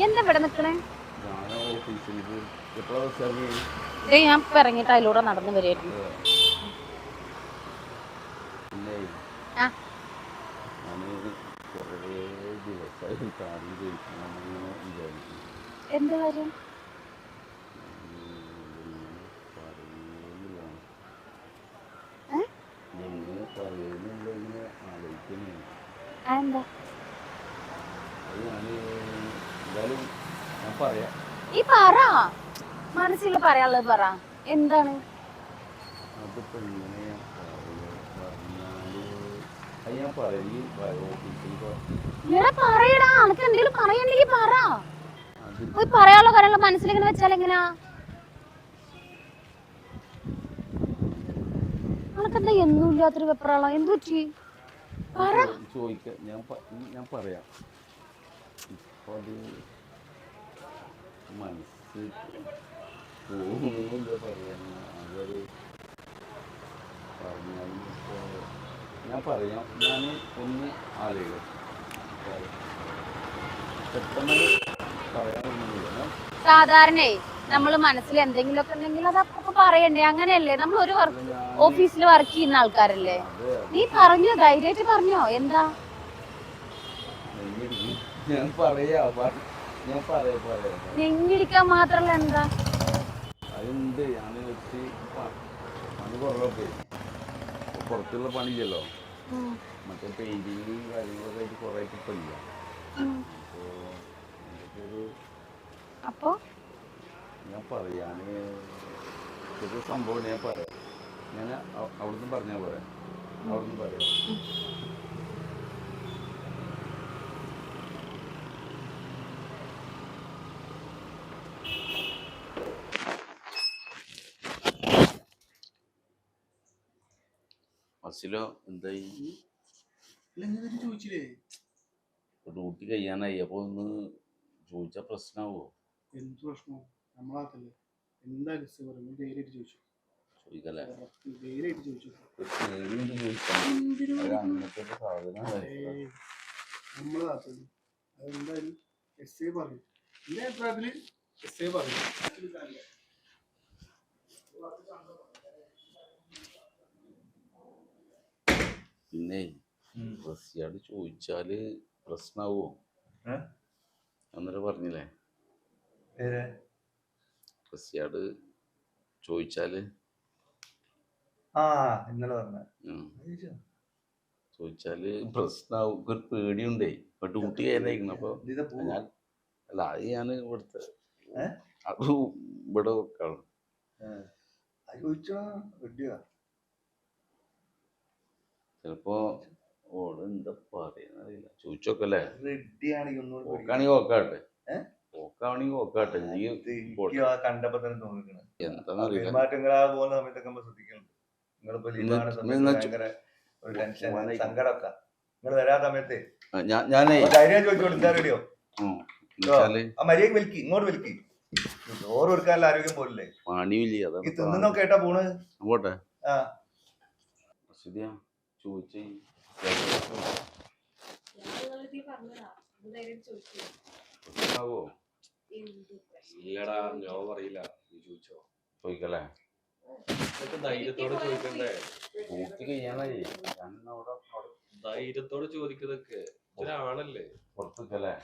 എന്താ ഇവിടെ നിക്കണേ? ഞാൻ ഇപ്പൊ ഇറങ്ങിയിട്ട് അതിലൂടെ നടന്നു വരായിരുന്നു. എന്താ കാര്യം? എന്താ ഈ പറ, മനസ്സിൽ പറയാനുള്ളത് പറ. എന്താണ്? പറയടാ, അനക്ക് എന്തെങ്കിലും പറയണ്ടെങ്കിൽ പറ. പറയാനുള്ള കാര്യങ്ങൾ മനസ്സിലിങ്ങനെ വെച്ചാൽ എങ്ങനെയാ? അനക്കെന്താ എന്നും ഇല്ലാത്തൊരു വെപ്രാളോ? എന്ത് പറ്റി? ഞാൻ പറയാം. ഞാൻ പറയാം. ഞാൻ ഒന്ന് ആലോചിക്കും. സാധാരണ നമ്മള് മനസ്സിൽ എന്തെങ്കിലുമൊക്കെ ഉണ്ടെങ്കിൽ അത് അപ്പൊ പറയണ്ടേ? അങ്ങനെയല്ലേ? നമ്മൾ ഒരു ഓഫീസിൽ വർക്ക് ചെയ്യുന്ന ആൾക്കാരല്ലേ? നീ പറഞ്ഞോ, ധൈര്യമായിട്ട് പറഞ്ഞോ. എന്താ? നെഞ്ഞിടിക്കാൻ മാത്രല്ല. എന്താ? പുറത്തുള്ള പണിയില്ലല്ലോ, മറ്റേ പെയിന്റിങ് കാര്യങ്ങളൊക്കെ ആയിട്ട് കുറെ ഇപ്പൊ ഇല്ല. അപ്പൊ ഞാൻ പറയാന് ഒരു സംഭവം ഞാൻ പറയാം. ഞാൻ അവിടുന്ന് പറഞ്ഞാ പറയാം. അവിടുന്ന് പറയാം. ബസ്സിലോ എന്തായി? ചോദിച്ചില്ലേ? ഡ്യൂട്ടി കഴിയാനായി. അപ്പൊ ഒന്ന് ചോദിച്ചാ പ്രശ്നമാവോ? എന്ത് പ്രശ്നമോ? നമ്മളാക്കല്ലേ. എന്താ ധൈര്യമായിട്ട് ചോദിച്ചു. ചോദിക്കല്ലേ? ധൈര്യമായിട്ട് ചോദിച്ചു. നമ്മളാക്കല്ലേ. അതെന്തായാലും എസ് ഐ പറയും. എന്റെ അഭിപ്രായത്തില് എസ് ഐ പറയും. പിന്നെ റസിയോട് ചോദിച്ചാല് പ്രശ്നാവോ? അന്നേരം പറഞ്ഞില്ലേ റസിയോട് ചോദിച്ചാല്? ചോദിച്ചാല് പ്രശ്നാവും. ഒരു പേടിയുണ്ടേ. ഇപ്പൊ ഡ്യൂട്ടി ചെയ്യാനായിരിക്കണം. അപ്പൊ ഞാൻ അല്ല, അത് ഞാൻ ഇവിടുത്തെ ഇവിടെ വെക്കാണ്. ചിലപ്പോ ഓള് എന്താ പറയാന്നറിയില്ല. ചോദിച്ചോക്കല്ലേ? ഓക്കാണെങ്കിൽ ഓക്കാട്ടെ. ഓക്കാണെങ്കിൽ ഓക്കാട്ടെ. കണ്ടപ്പോ തന്നെ തോന്നിക്കണേ. എന്താന്നറിയില്ല. സങ്കടമൊക്കെ നിങ്ങൾ വരാ സമയത്ത് ഞാനേ ധൈര്യം ചോദിച്ചോളൂ. എന്താ റെഡിയോ? മര്യാദ വിളിക്ക്, ഇങ്ങോട്ട് വിളിക്ക്. ചോറ് കൊടുക്കാനുള്ള ആരോഗ്യം പോലില്ലേ? പണിയില്ല. ഈ തിന്നൊക്കെ ഏട്ടാ പോണ്. അങ്ങോട്ടെ ചോദിച്ചേ. ഇല്ലടാ, ഞാൻ പറയില്ല. നീ ചോദിച്ചോ. ചോദിക്കല്ലേ? ധൈര്യത്തോടെ ചോദിക്കണ്ടേ? ധൈര്യത്തോടെ ചോദിക്കുന്നതൊക്കെ ഒരാണല്ലേ. പുറത്തേക്കല്ലേ?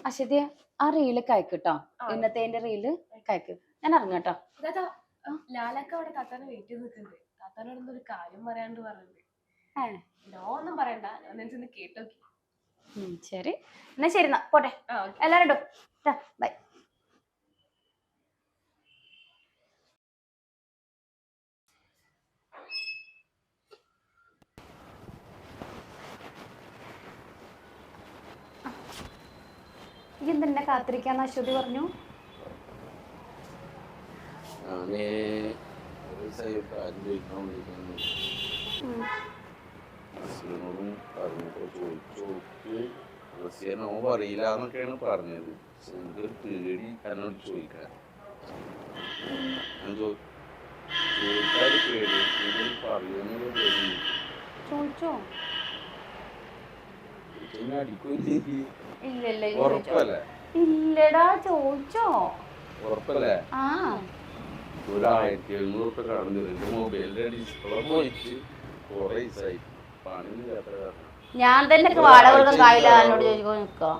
അശ്വതിയെ, ആ റീല് കയക്കിട്ടോ. ഇന്നത്തെ റീല് കയക്ക്. ഞാൻ ഇറങ്ങട്ടോ. ലാലക്ക അവിടെ താത്താനെ വെയിറ്റ് ചെയ്ത് നിൽക്കുന്നുണ്ട്. താത്താനോട് ഒരു കാര്യം പറയാണ്ട് പറഞ്ഞത്. നോ ഒന്നും പറയണ്ട, ഞാൻ കേട്ടോക്കി. ശരി, എന്നാ ശരി. എന്നാ പോട്ടെ. എല്ലാരും ബൈ. ഇതെന്നെ കാത്തിരിക്കാന്ന് അശ്വതി പറഞ്ഞു. അറിയില്ല എന്നൊക്കെയാണ് പറഞ്ഞത്. എനിക്കൊരു പേടി എന്നോട് ചോദിക്കാൻ. ചോദിക്കാറ് പേടി, പറയുന്നത് പേടി. ചോദിച്ചോ? പിന്നെ അടിക്കും ചെയ്യും. ഇല്ലല്ലേ ഉറപ്പല്ലേ? ഇല്ലടാ ചോദിച്ചോ ഉറപ്പല്ലേ? ആ 1700 കടന്നു എന്റെ മൊബൈലിന്റെ ഡിസ്പ്ലേ പോയിട്ട് കുറെ ദിവസമായി പണിയില്ലാത്ത കാരണം. ഞാൻ തന്നെ വാടക കൊടുക്കാൻ കായില്ല എന്നോട് ചോദിക്കാൻ നിക്കാം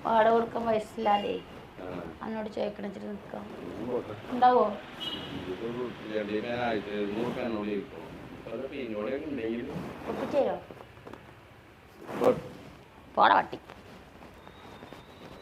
വാടക കൊടുക്കാൻ പൈസ ഇല്ലാതെ എന്നോട് ചോദിക്കണം വെച്ചിട്ട് നിക്കാം ഉണ്ടാവോ ഉണ്ടെങ്കിൽ ഒപ്പിച്ചേരോ പോടാ പട്ടി